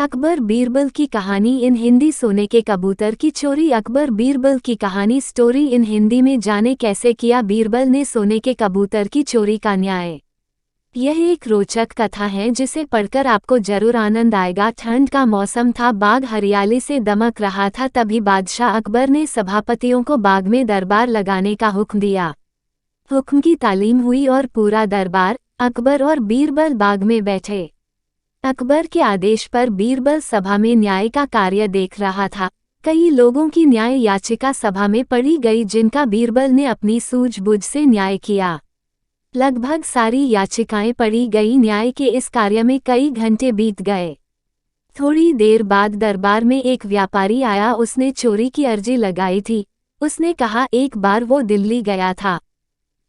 अकबर बीरबल की कहानी इन हिंदी। सोने के कबूतर की चोरी। अकबर बीरबल की कहानी स्टोरी इन हिंदी में। जाने कैसे किया बीरबल ने सोने के कबूतर की चोरी का न्याय। यह एक रोचक कथा है जिसे पढ़कर आपको जरूर आनंद आएगा। ठंड का मौसम था, बाग हरियाली से दमक रहा था। तभी बादशाह अकबर ने सभापतियों को बाग में दरबार लगाने का हुक्म दिया। हुक्म की तालीम हुई और पूरा दरबार, अकबर और बीरबल बाग में बैठे। अकबर के आदेश पर बीरबल सभा में न्याय का कार्य देख रहा था। कई लोगों की न्याय याचिका सभा में पढ़ी गई जिनका बीरबल ने अपनी सूझबूझ से न्याय किया। लगभग सारी याचिकाएं पढ़ी गई। न्याय के इस कार्य में कई घंटे बीत गए। थोड़ी देर बाद दरबार में एक व्यापारी आया। उसने चोरी की अर्जी लगाई थी। उसने कहा एक बार वो दिल्ली गया था।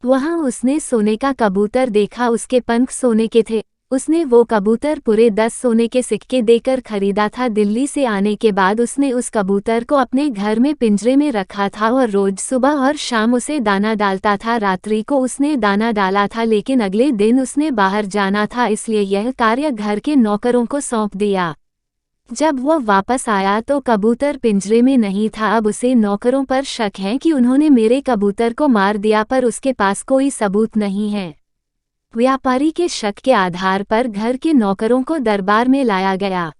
वहां उसने सोने का कबूतर देखा। उसके पंख सोने के थे। उसने वो कबूतर पूरे 10 सोने के सिक्के देकर खरीदा था। दिल्ली से आने के बाद उसने उस कबूतर को अपने घर में पिंजरे में रखा था और रोज सुबह और शाम उसे दाना डालता था। रात्रि को उसने दाना डाला था, लेकिन अगले दिन उसने बाहर जाना था, इसलिए यह कार्य घर के नौकरों को सौंप दिया। जब वह वापस आया तो कबूतर पिंजरे में नहीं था। अब उसे नौकरों पर शक है कि उन्होंने मेरे कबूतर को मार दिया, पर उसके पास कोई सबूत नहीं है। व्यापारी के शक के आधार पर घर के नौकरों को दरबार में लाया गया।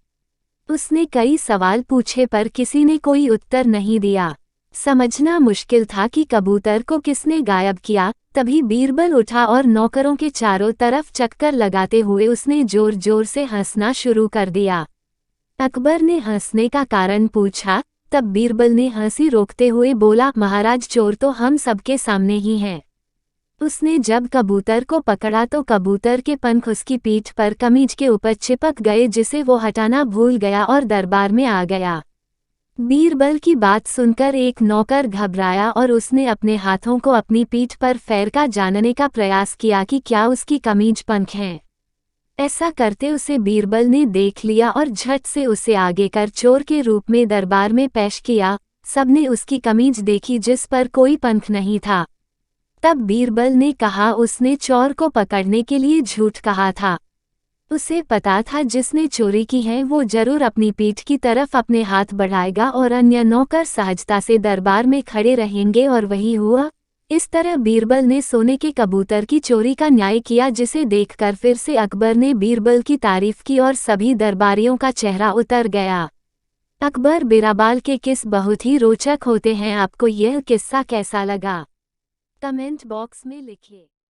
उसने कई सवाल पूछे पर किसी ने कोई उत्तर नहीं दिया। समझना मुश्किल था कि कबूतर को किसने गायब किया। तभी बीरबल उठा और नौकरों के चारों तरफ चक्कर लगाते हुए उसने जोर जोर से हंसना शुरू कर दिया। अकबर ने हंसने का कारण पूछा। तब बीरबल ने हंसी रोकते हुए बोला, महाराज, चोर तो हम सबके सामने ही हैं। उसने जब कबूतर को पकड़ा तो कबूतर के पंख उसकी पीठ पर कमीज के ऊपर चिपक गए, जिसे वो हटाना भूल गया और दरबार में आ गया। बीरबल की बात सुनकर एक नौकर घबराया और उसने अपने हाथों को अपनी पीठ पर फेरका जानने का प्रयास किया कि क्या उसकी कमीज पंख हैं। ऐसा करते उसे बीरबल ने देख लिया और झट से उसे आगे कर चोर के रूप में दरबार में पेश किया। सबने उसकी कमीज देखी जिस पर कोई पंख नहीं था। तब बीरबल ने कहा उसने चोर को पकड़ने के लिए झूठ कहा था। उसे पता था जिसने चोरी की है वो जरूर अपनी पीठ की तरफ अपने हाथ बढ़ाएगा और अन्य नौकर सहजता से दरबार में खड़े रहेंगे, और वही हुआ। इस तरह बीरबल ने सोने के कबूतर की चोरी का न्याय किया, जिसे देखकर फिर से अकबर ने बीरबल की तारीफ की और सभी दरबारियों का चेहरा उतर गया। अकबर बीरबल के किस्से बहुत ही रोचक होते हैं। आपको यह किस्सा कैसा लगा? कमेंट बॉक्स में लिखिए।